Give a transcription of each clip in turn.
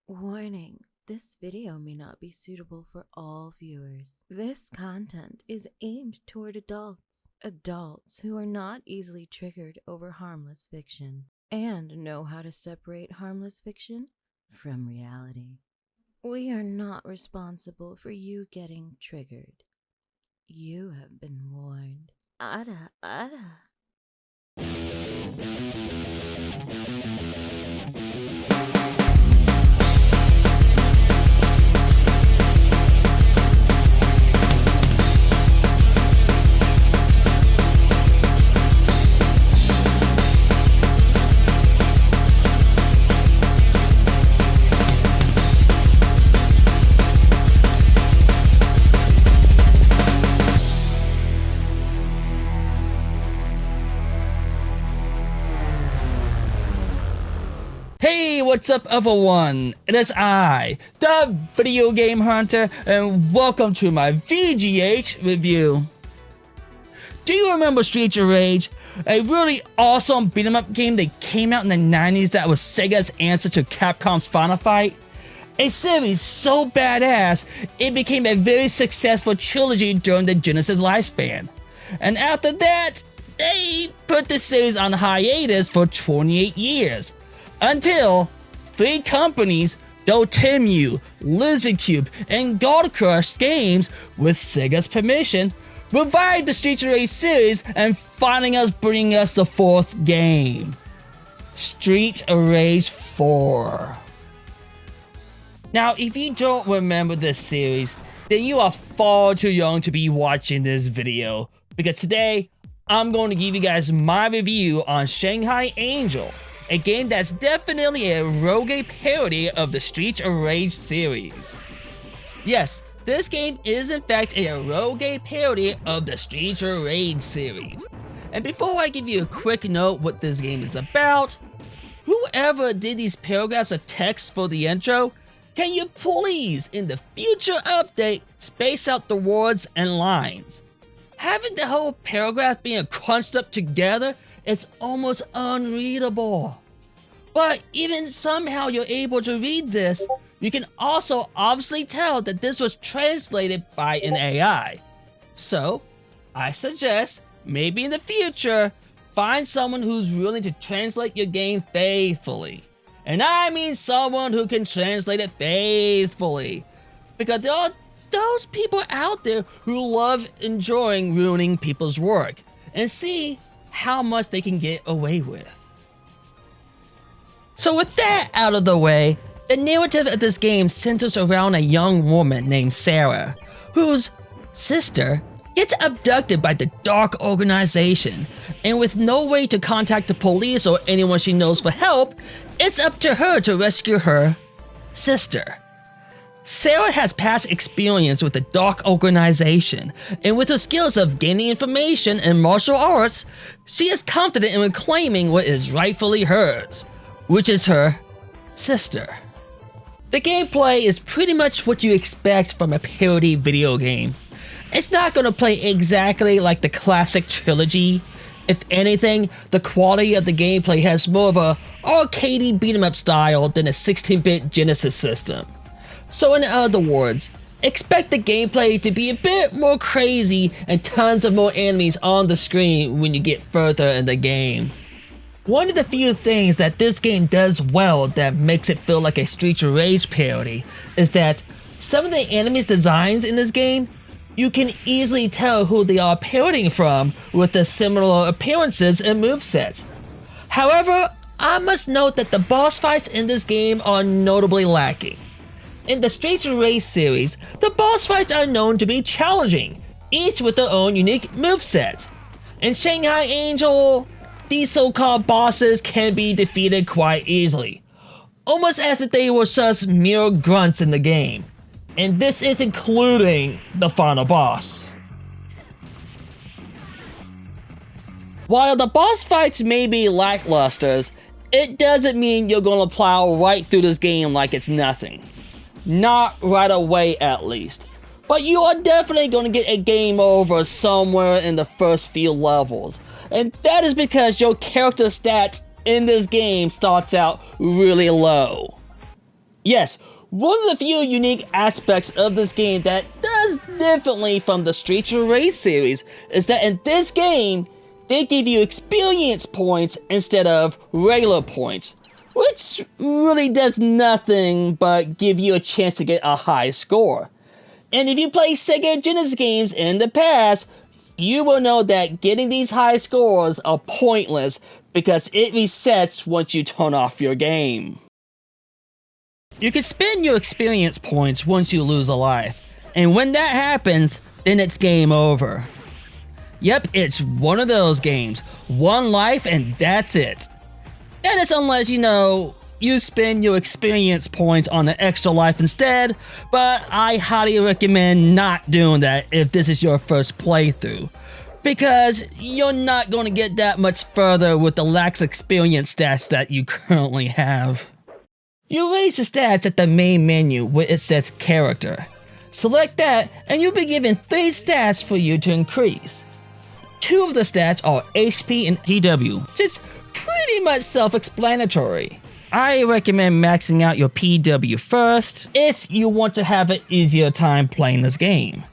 Warning, this video may not be suitable for all viewers. This content is aimed toward adults who are not easily triggered over harmless fiction and know how to separate harmless fiction from reality. We are not responsible for you getting triggered. You have been warned. Ada, ada. Hey, what's up everyone? It is I, the Video Game Hunter, and welcome to my VGH review. Do you remember Streets of Rage? A really awesome beat-em-up game that came out in the 90s that was Sega's answer to Capcom's Final Fight? A series so badass, it became a very successful trilogy during the Genesis lifespan. And after that, they put the series on hiatus for 28 years. Until three companies, Dotemu, Lizard Cube, and Gold Crush Games, with Sega's permission, revived the Streets of Rage series and finally bringing us the fourth game, Streets of Rage 4. Now, if you don't remember this series, then you are far too young to be watching this video, because today, I'm going to give you guys my review on Shanghai Angel, a game that's definitely a eroge parody of the Streets of Rage series. Yes, this game is in fact a eroge parody of the Streets of Rage series. And before I give you a quick note what this game is about, whoever did these paragraphs of text for the intro, can you please, in the future update, space out the words and lines? Having the whole paragraph being crunched up together, it's almost unreadable. But even somehow you're able to read this, you can also obviously tell that this was translated by an AI. So, I suggest, maybe in the future, find someone who's willing to translate your game faithfully. And I mean someone who can translate it faithfully. Because there are those people out there who love enjoying ruining people's work, and see how much they can get away with. So with that out of the way, the narrative of this game centers around a young woman named Sarah, whose sister gets abducted by the Dark Organization, and with no way to contact the police or anyone she knows for help, it's up to her to rescue her sister. Sarah has past experience with the Dark Organization, and with her skills of gaining information and martial arts, she is confident in reclaiming what is rightfully hers, which is her sister. The gameplay is pretty much what you expect from a parody video game. It's not going to play exactly like the classic trilogy. If anything, the quality of the gameplay has more of a arcadey beat-em-up style than a 16-bit Genesis system. So in other words, expect the gameplay to be a bit more crazy and tons of more enemies on the screen when you get further in the game. One of the few things that this game does well that makes it feel like a Streets of Rage parody is that some of the enemies' designs in this game, you can easily tell who they are parodying from with the similar appearances and movesets. However, I must note that the boss fights in this game are notably lacking. In the Streets of Rage series, the boss fights are known to be challenging, each with their own unique moveset. In Shanghai Angel, these so-called bosses can be defeated quite easily, almost as if they were just mere grunts in the game. And this is including the final boss. While the boss fights may be lackluster, it doesn't mean you're gonna plow right through this game like it's nothing. Not right away at least. But you are definitely going to get a game over somewhere in the first few levels. And that is because your character stats in this game starts out really low. Yes, one of the few unique aspects of this game that does differently from the Streets of Rage series is that in this game, they give you experience points instead of regular points, which really does nothing but give you a chance to get a high score. And if you play Sega Genesis games in the past, you will know that getting these high scores are pointless because it resets once you turn off your game. You can spend your experience points once you lose a life, and when that happens, then it's game over. Yep, it's one of those games. One life and that's it. That is unless, you spend your experience points on an extra life instead, but I highly recommend not doing that if this is your first playthrough, because you're not going to get that much further with the lax experience stats that you currently have. You raise the stats at the main menu where it says character. Select that and you'll be given 3 stats for you to increase. 2 of the stats are HP and PW, which is pretty much self-explanatory. I recommend maxing out your PW first if you want to have an easier time playing this game.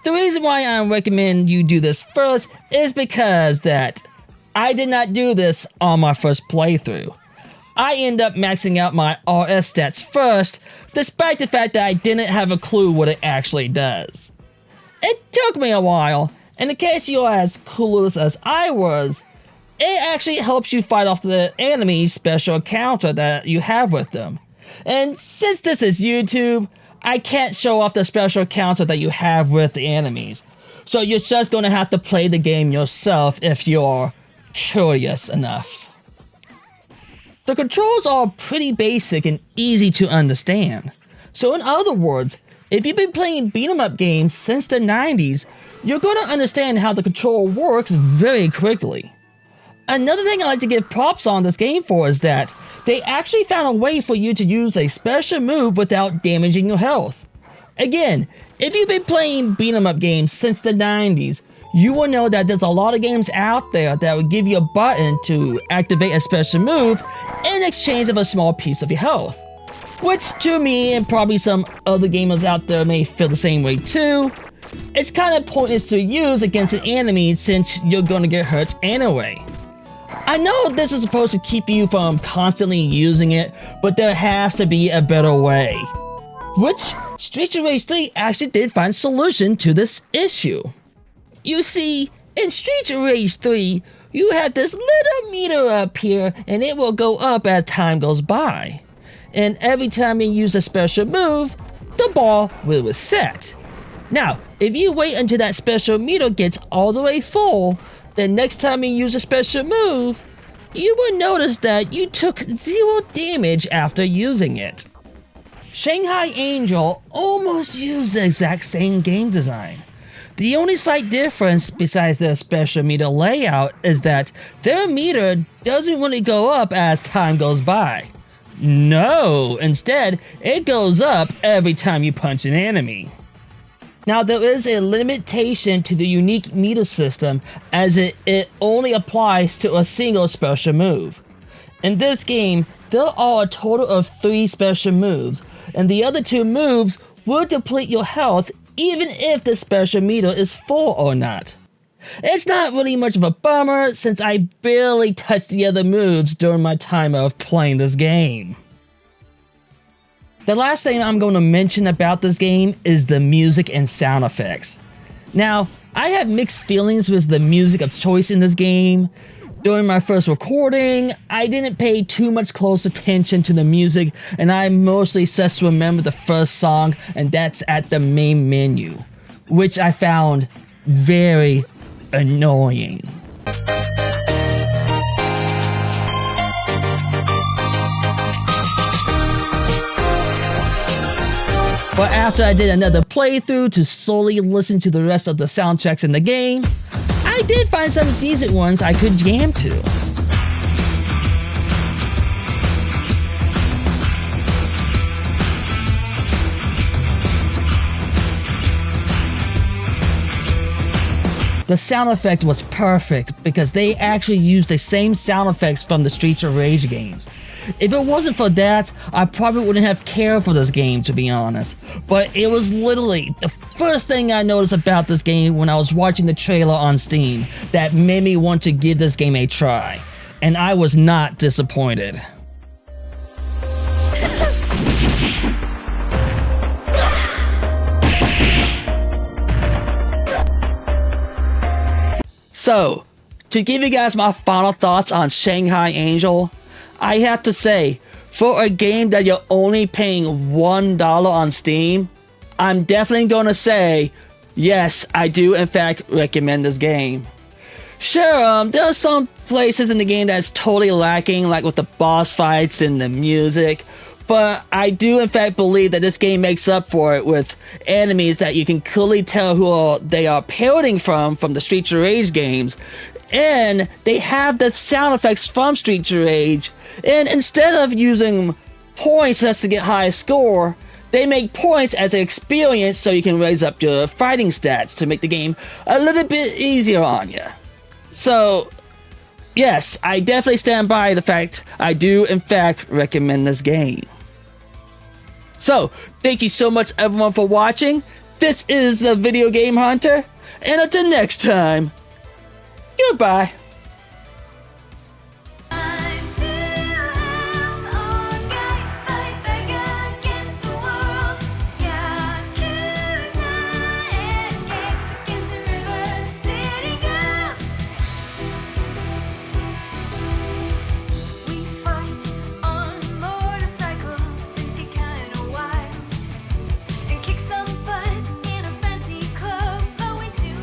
The reason why I recommend you do this first is because that I did not do this on my first playthrough. I end up maxing out my RS stats first, despite the fact that I didn't have a clue what it actually does. It took me a while, and in case you're as clueless as I was, it actually helps you fight off the enemy's special counter that you have with them. And since this is YouTube, I can't show off the special counter that you have with the enemies. So you're just going to have to play the game yourself if you're curious enough. The controls are pretty basic and easy to understand. So in other words, if you've been playing beat-em-up games since the 90s, you're going to understand how the control works very quickly. Another thing I like to give props on this game for is that they actually found a way for you to use a special move without damaging your health. Again, if you've been playing beat-em-up games since the 90s, you will know that there's a lot of games out there that will give you a button to activate a special move in exchange of a small piece of your health. Which to me, and probably some other gamers out there may feel the same way too, it's kind of pointless to use against an enemy since you're going to get hurt anyway. I know this is supposed to keep you from constantly using it, but there has to be a better way. Which Streets of Rage 3 actually did find a solution to this issue. You see, in Streets of Rage 3, you have this little meter up here and it will go up as time goes by. And every time you use a special move, the bar will reset. Now, if you wait until that special meter gets all the way full, then next time you use a special move, you will notice that you took 0 damage after using it. Shanghai Angel almost used the exact same game design. The only slight difference besides their special meter layout is that their meter doesn't really go up as time goes by. No, instead, it goes up every time you punch an enemy. Now there is a limitation to the unique meter system as it only applies to a single special move. In this game, there are a total of 3 special moves, and the other 2 moves will deplete your health even if the special meter is full or not. It's not really much of a bummer since I barely touched the other moves during my time of playing this game. The last thing I'm going to mention about this game is the music and sound effects. Now, I have mixed feelings with the music of choice in this game. During my first recording, I didn't pay too much close attention to the music, and I mostly just remember the first song, and that's at the main menu, which I found very annoying. But after I did another playthrough to solely listen to the rest of the soundtracks in the game, I did find some decent ones I could jam to. The sound effect was perfect because they actually used the same sound effects from the Streets of Rage games. If it wasn't for that, I probably wouldn't have cared for this game, to be honest. But it was literally the first thing I noticed about this game when I was watching the trailer on Steam that made me want to give this game a try. And I was not disappointed. So, to give you guys my final thoughts on Shanghai Angel, I have to say, for a game that you're only paying $1 on Steam, I'm definitely going to say, yes, I do in fact recommend this game. Sure, there are some places in the game that's totally lacking, like with the boss fights and the music, but I do in fact believe that this game makes up for it with enemies that you can clearly tell who they are parodying from the Streets of Rage games. And they have the sound effects from Streets of Rage, and instead of using points just to get high score, they make points as an experience so you can raise up your fighting stats to make the game a little bit easier on you. So, yes, I definitely stand by the fact I do in fact recommend this game. So, thank you so much everyone for watching. This is the Video Game Hunter, and until next time, goodbye.